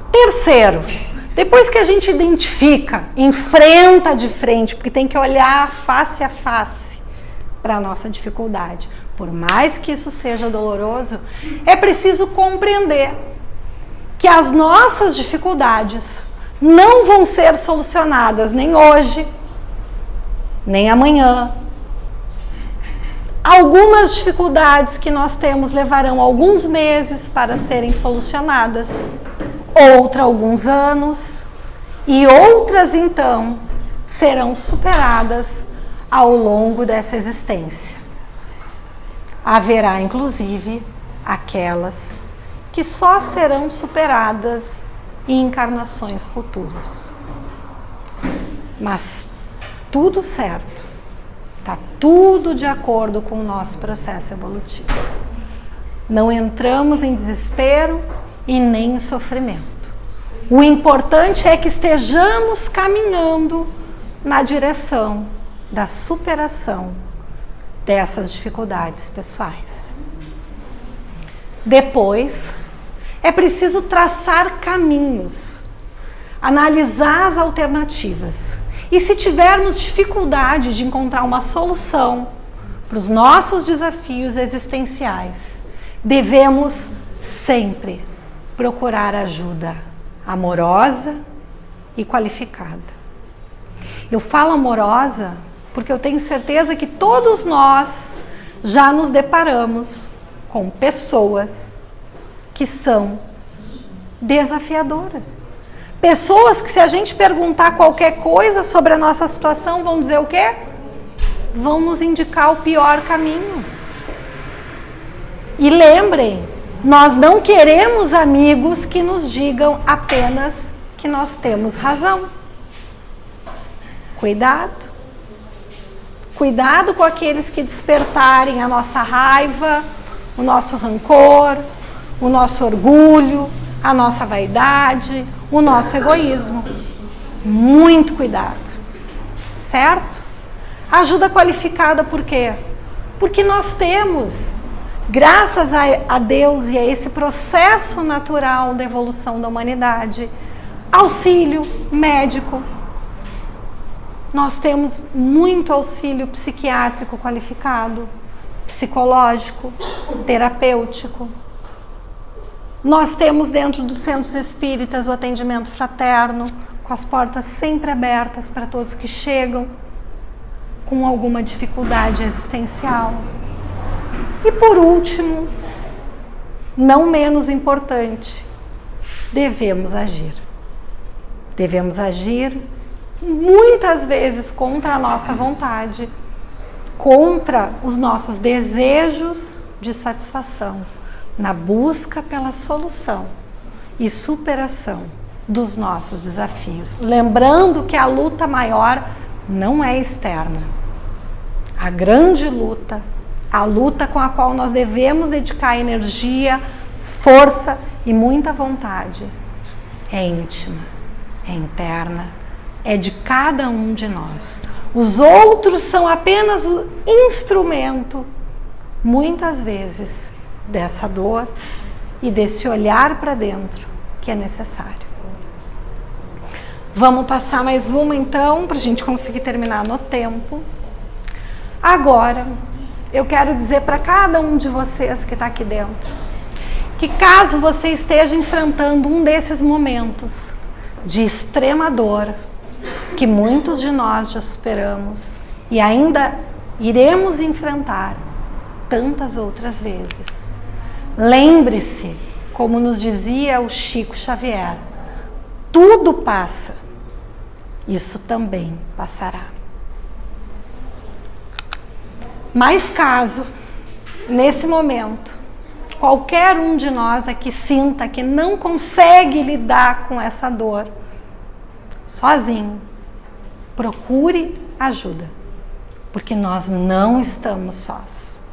Terceiro, depois que a gente identifica, enfrenta de frente, porque tem que olhar face a face para a nossa dificuldade. Por mais que isso seja doloroso, é preciso compreender que as nossas dificuldades não vão ser solucionadas nem hoje, nem amanhã. Algumas dificuldades que nós temos levarão alguns meses para serem solucionadas, outras alguns anos, e outras então serão superadas ao longo dessa existência. Haverá, inclusive, aquelas que só serão superadas em encarnações futuras. Mas tudo certo. Está tudo de acordo com o nosso processo evolutivo. Não entramos em desespero e nem em sofrimento. O importante é que estejamos caminhando na direção da superação dessas dificuldades pessoais. Depois, é preciso traçar caminhos, analisar as alternativas. E se tivermos dificuldade de encontrar uma solução para os nossos desafios existenciais, devemos sempre procurar ajuda amorosa e qualificada. Eu falo amorosa porque eu tenho certeza que todos nós já nos deparamos com pessoas que são desafiadoras. Pessoas que, se a gente perguntar qualquer coisa sobre a nossa situação, vão dizer o quê? Vão nos indicar o pior caminho. E lembrem, nós não queremos amigos que nos digam apenas que nós temos razão. Cuidado. Cuidado com aqueles que despertarem a nossa raiva, o nosso rancor, o nosso orgulho, a nossa vaidade, o nosso egoísmo. Muito cuidado, certo? Ajuda qualificada por quê? Porque nós temos, graças a Deus e a esse processo natural da evolução da humanidade, auxílio médico. Nós temos muito auxílio psiquiátrico qualificado, psicológico, terapêutico. Nós temos dentro dos centros espíritas o atendimento fraterno, com as portas sempre abertas para todos que chegam com alguma dificuldade existencial. E por último, não menos importante, devemos agir. Devemos agir muitas vezes contra a nossa vontade, contra os nossos desejos de satisfação, na busca pela solução e superação dos nossos desafios. Lembrando que a luta maior não é externa. A grande luta, a luta com a qual nós devemos dedicar energia, força e muita vontade, é íntima, é interna, é de cada um de nós. Os outros são apenas o instrumento, muitas vezes, dessa dor e desse olhar para dentro que é necessário. Vamos passar mais uma então, para a gente conseguir terminar no tempo. Agora, eu quero dizer para cada um de vocês que está aqui dentro, que caso você esteja enfrentando um desses momentos de extrema dor, que muitos de nós já superamos e ainda iremos enfrentar tantas outras vezes, lembre-se, como nos dizia o Chico Xavier, tudo passa, isso também passará. Mas caso, nesse momento, qualquer um de nós aqui sinta que não consegue lidar com essa dor sozinho, procure ajuda, porque nós não estamos sós.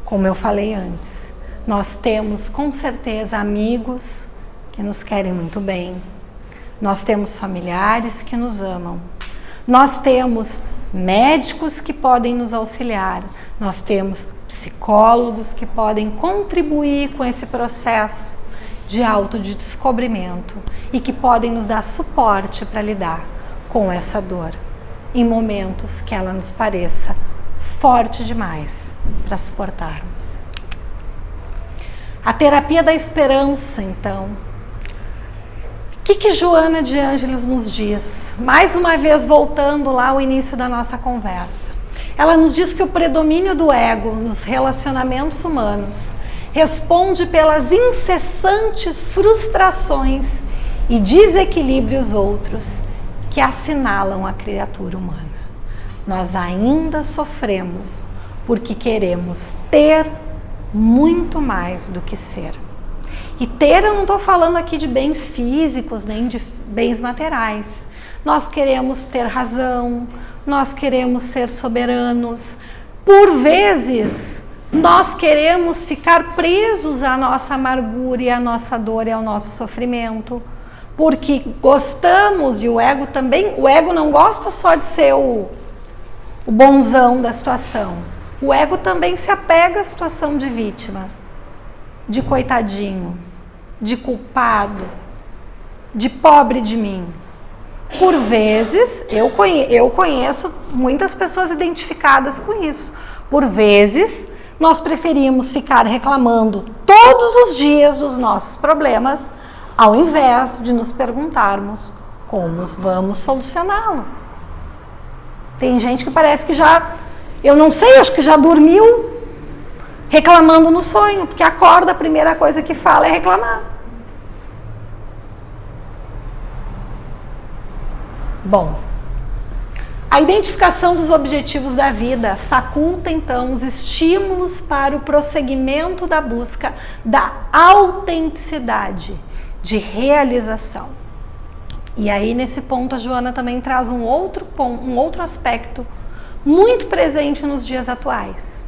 Como eu falei antes, nós temos com certeza amigos que nos querem muito bem, nós temos familiares que nos amam, nós temos médicos que podem nos auxiliar, nós temos psicólogos que podem contribuir com esse processo de autodescobrimento e que podem nos dar suporte para lidar com essa dor em momentos que ela nos pareça forte demais para suportarmos. A terapia da esperança, então. O que Joana de Ângeles nos diz? Mais uma vez, voltando lá ao início da nossa conversa. Ela nos diz que o predomínio do ego nos relacionamentos humanos responde pelas incessantes frustrações e desequilíbrios outros que assinalam a criatura humana. Nós ainda sofremos porque queremos ter muito mais do que ser. E ter, eu não estou falando aqui de bens físicos, nem de bens materiais. nós queremos ter razão, nós queremos ser soberanos. Por vezes, nós queremos ficar presos à nossa amargura e à nossa dor e ao nosso sofrimento, porque gostamos, e o ego também, o ego não gosta só de ser o bonzão da situação. O ego também se apega à situação de vítima, de coitadinho, de culpado, de pobre de mim. Por vezes, eu conheço muitas pessoas identificadas com isso. Por vezes, nós preferimos ficar reclamando todos os dias dos nossos problemas, ao invés de nos perguntarmos como vamos solucioná-lo. Tem gente que parece que eu não sei, acho que já dormiu reclamando no sonho, porque acorda, a primeira coisa que fala é reclamar. Bom, a identificação dos objetivos da vida faculta, então, os estímulos para o prosseguimento da busca da autenticidade, de realização. E aí, nesse ponto, a Joana também traz um outro aspecto muito presente nos dias atuais.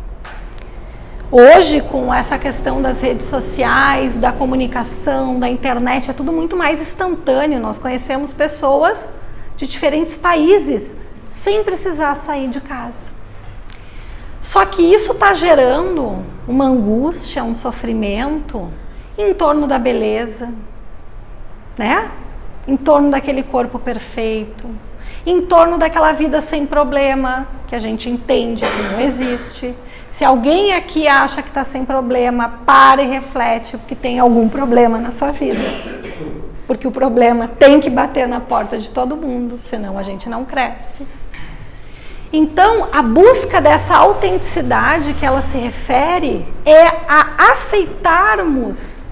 Hoje, com essa questão das redes sociais, da comunicação, da internet, é tudo muito mais instantâneo. Nós conhecemos pessoas de diferentes países, sem precisar sair de casa. Só que isso está gerando uma angústia, um sofrimento em torno da beleza, né? Em torno daquele corpo perfeito, em torno daquela vida sem problema, que a gente entende que não existe. Se alguém aqui acha que está sem problema, para e reflete, porque tem algum problema na sua vida. Porque o problema tem que bater na porta de todo mundo, senão a gente não cresce. Então, a busca dessa autenticidade que ela se refere é a aceitarmos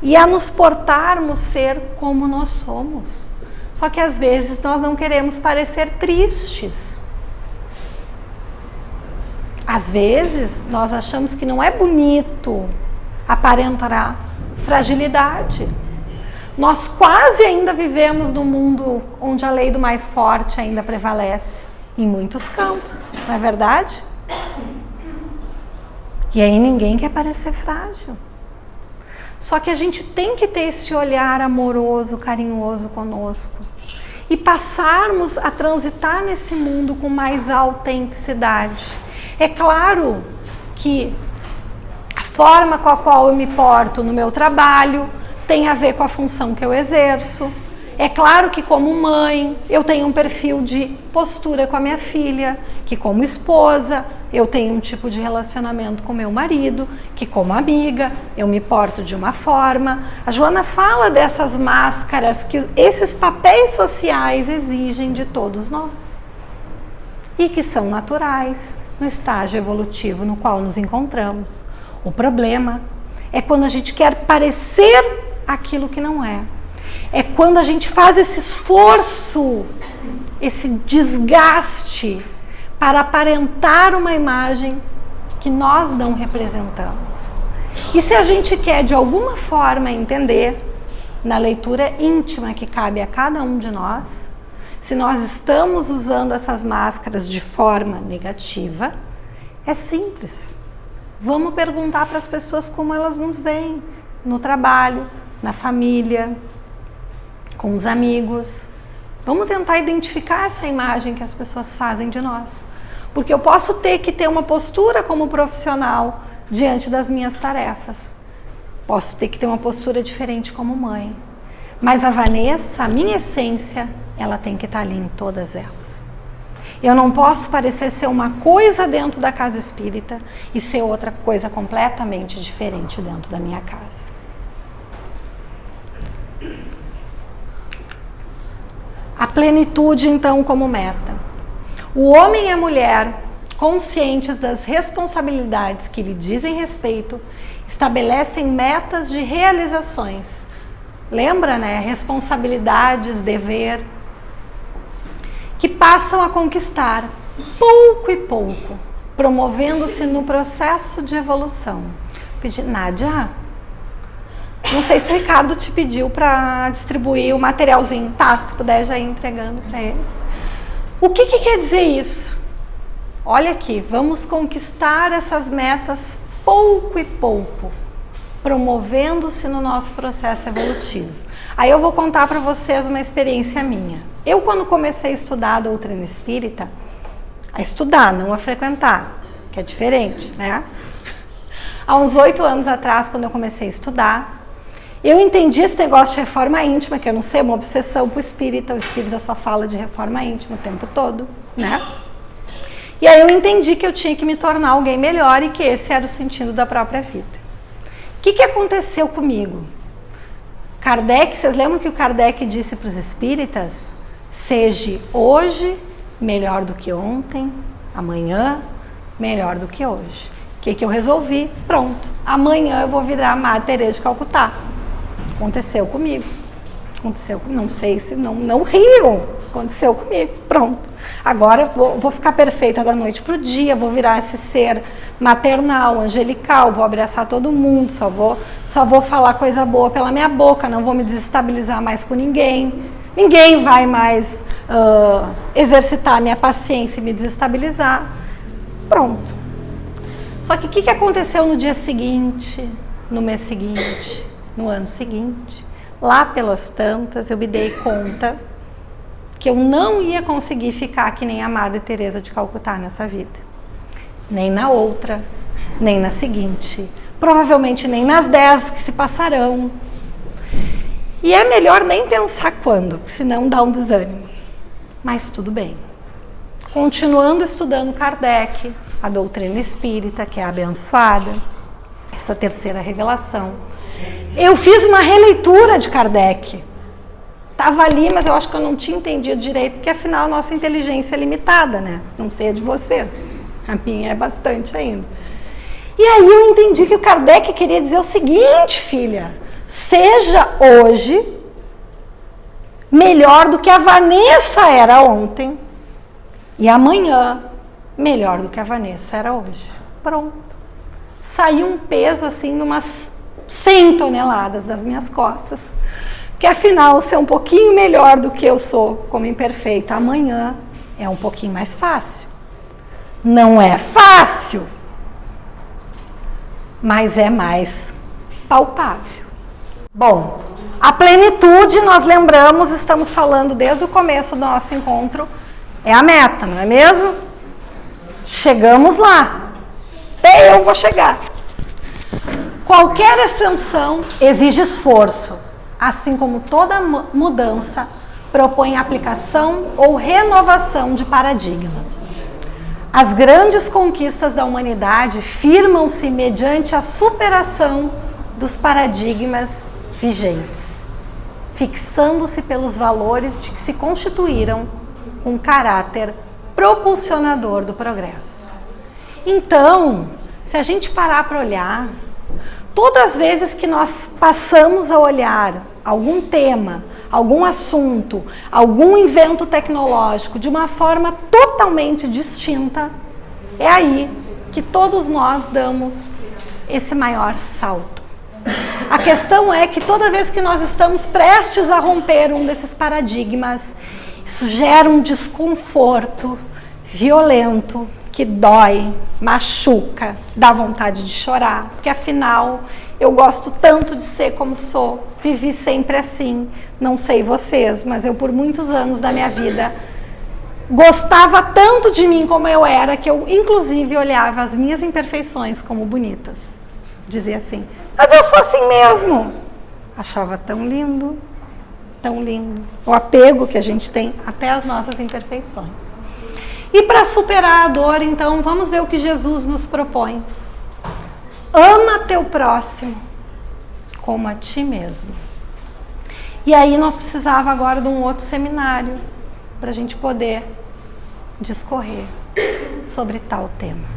e a nos portarmos ser como nós somos. Só que às vezes nós não queremos parecer tristes. Às vezes nós achamos que não é bonito aparentar fragilidade. Nós quase ainda vivemos num mundo onde a lei do mais forte ainda prevalece, em muitos campos, não é verdade? E aí ninguém quer parecer frágil. Só que a gente tem que ter esse olhar amoroso, carinhoso conosco e passarmos a transitar nesse mundo com mais autenticidade. É claro que a forma com a qual eu me porto no meu trabalho tem a ver com a função que eu exerço. É claro que como mãe eu tenho um perfil de postura com a minha filha, que como esposa eu tenho um tipo de relacionamento com meu marido, que como amiga eu me porto de uma forma. A Joana fala dessas máscaras que esses papéis sociais exigem de todos nós e que são naturais no estágio evolutivo no qual nos encontramos. O problema é quando a gente quer parecer aquilo que não é. É quando a gente faz esse esforço, esse desgaste para aparentar uma imagem que nós não representamos. E se a gente quer de alguma forma entender, na leitura íntima que cabe a cada um de nós, se nós estamos usando essas máscaras de forma negativa, é simples. Vamos perguntar para as pessoas como elas nos veem no trabalho, na família, com os amigos. Vamos tentar identificar essa imagem que as pessoas fazem de nós. Porque eu posso ter que ter uma postura como profissional diante das minhas tarefas. Posso ter que ter uma postura diferente como mãe. Mas a Vanessa, a minha essência, ela tem que estar ali em todas elas. Eu não posso parecer ser uma coisa dentro da casa espírita e ser outra coisa completamente diferente dentro da minha casa. A plenitude, então, como meta. O homem e a mulher, conscientes das responsabilidades que lhe dizem respeito, estabelecem metas de realizações. Lembra, né? Responsabilidades, dever, que passam a conquistar, pouco e pouco, promovendo-se no processo de evolução. Pedi, Nádia, Não sei se o Ricardo te pediu para distribuir o materialzinho. Tá, se tu puder já ir entregando para eles. O que quer dizer isso? Olha aqui, vamos conquistar essas metas pouco e pouco, promovendo-se no nosso processo evolutivo. Aí eu vou contar para vocês uma experiência minha. Eu, quando comecei a estudar a doutrina espírita, a estudar, não a frequentar, que é diferente, né? Há uns 8 anos atrás, quando eu comecei a estudar, eu entendi esse negócio de reforma íntima, que eu não sei, uma obsessão pro espírita. O espírita só fala de reforma íntima o tempo todo, né? E aí eu entendi que eu tinha que me tornar alguém melhor e que esse era o sentido da própria vida. O que aconteceu comigo? Kardec, vocês lembram que o Kardec disse para os espíritas? Seja hoje melhor do que ontem, amanhã melhor do que hoje. O que eu resolvi? Pronto, amanhã eu vou virar a Madre Teresa de Calcutá. Aconteceu comigo. Aconteceu, não sei se não riam, aconteceu comigo, pronto. Agora vou ficar perfeita da noite pro dia, vou virar esse ser maternal, angelical, vou abraçar todo mundo, só vou falar coisa boa pela minha boca, não vou me desestabilizar mais com ninguém. Ninguém vai mais exercitar a minha paciência e me desestabilizar. Pronto. Só que o que aconteceu no dia seguinte, no mês seguinte, no ano seguinte? Lá pelas tantas, eu me dei conta que eu não ia conseguir ficar que nem a Madre Teresa de Calcutá nessa vida. Nem na outra, nem na seguinte. Provavelmente nem nas 10 que se passarão. E é melhor nem pensar quando, senão dá um desânimo. Mas tudo bem. Continuando estudando Kardec, a doutrina espírita, que é abençoada, essa terceira revelação, eu fiz uma releitura de Kardec. Estava ali, mas eu acho que eu não tinha entendido direito, porque afinal a nossa inteligência é limitada, né? Não sei a de vocês, a minha é bastante ainda. E aí eu entendi que o Kardec queria dizer o seguinte, filha: seja hoje melhor do que a Vanessa era ontem e amanhã melhor do que a Vanessa era hoje. Pronto. Saiu um peso assim, numas 100 toneladas das minhas costas. Porque afinal, ser um pouquinho melhor do que eu sou como imperfeita amanhã é um pouquinho mais fácil. Não é fácil, mas é mais palpável. Bom, a plenitude, nós lembramos, estamos falando desde o começo do nosso encontro, é a meta, não é mesmo? Chegamos lá. Até eu vou chegar. Qualquer ascensão exige esforço, assim como toda mudança propõe aplicação ou renovação de paradigma. As grandes conquistas da humanidade firmam-se mediante a superação dos paradigmas vigentes, fixando-se pelos valores de que se constituíram um caráter propulsionador do progresso. Então, se a gente parar para olhar, todas as vezes que nós passamos a olhar algum tema, algum assunto, algum invento tecnológico de uma forma totalmente distinta, é aí que todos nós damos esse maior salto. A questão é que toda vez que nós estamos prestes a romper um desses paradigmas, isso gera um desconforto violento, que dói, machuca, dá vontade de chorar, porque afinal eu gosto tanto de ser como sou, vivi sempre assim, não sei vocês, mas eu por muitos anos da minha vida gostava tanto de mim como eu era, que eu inclusive olhava as minhas imperfeições como bonitas, dizia assim, mas eu sou assim mesmo, achava tão lindo, o apego que a gente tem até as nossas imperfeições. E para superar a dor, então, vamos ver o que Jesus nos propõe. Ama teu próximo como a ti mesmo. E aí nós precisávamos agora de um outro seminário para a gente poder discorrer sobre tal tema.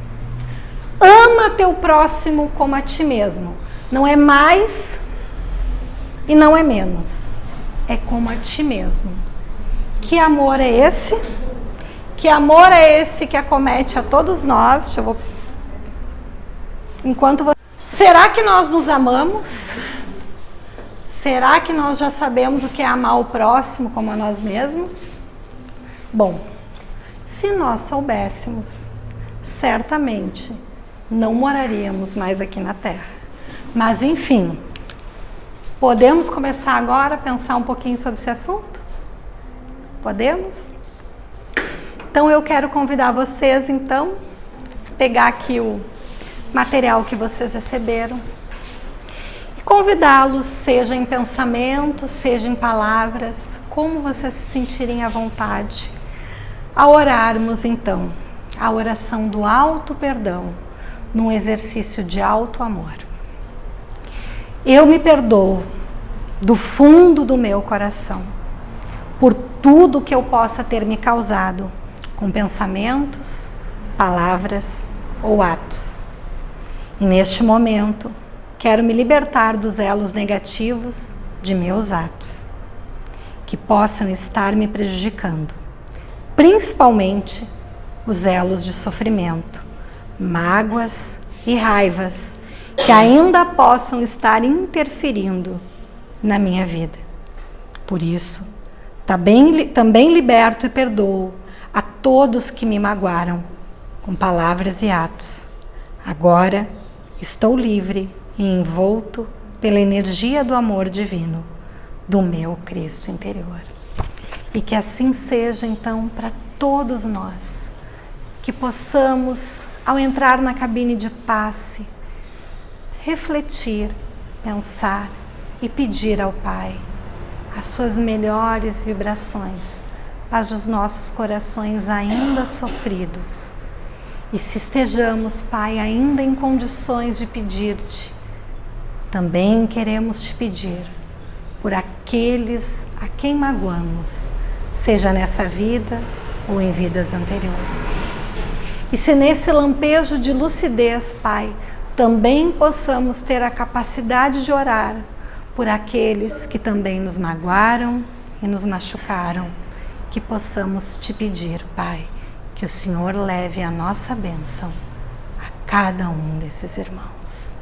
Ama teu próximo como a ti mesmo. Não é mais e não é menos. É como a ti mesmo. Que amor é esse? Que amor é esse que acomete a todos nós? Será que nós nos amamos? Será que nós já sabemos o que é amar o próximo como a nós mesmos? Bom, se nós soubéssemos, certamente não moraríamos mais aqui na Terra. Mas enfim, podemos começar agora a pensar um pouquinho sobre esse assunto? Podemos? Então eu quero convidar vocês, então, pegar aqui o material que vocês receberam e convidá-los, seja em pensamento, seja em palavras, como vocês se sentirem à vontade, a orarmos então a oração do auto perdão, num exercício de alto amor. Eu me perdoo do fundo do meu coração por tudo que eu possa ter me causado com pensamentos, palavras ou atos. E neste momento, quero me libertar dos elos negativos de meus atos, que possam estar me prejudicando, principalmente os elos de sofrimento, mágoas e raivas que ainda possam estar interferindo na minha vida. Por isso, também liberto e perdoo a todos que me magoaram com palavras e atos. Agora estou livre e envolto pela energia do amor divino do meu Cristo interior. E que assim seja então para todos nós, que possamos, ao entrar na cabine de passe, refletir, pensar e pedir ao Pai as suas melhores vibrações para os nossos corações ainda sofridos. E se estejamos, Pai, ainda em condições de pedir-te, também queremos te pedir por aqueles a quem magoamos, seja nessa vida ou em vidas anteriores. E se nesse lampejo de lucidez, Pai, também possamos ter a capacidade de orar por aqueles que também nos magoaram e nos machucaram, que possamos te pedir, Pai, que o Senhor leve a nossa bênção a cada um desses irmãos.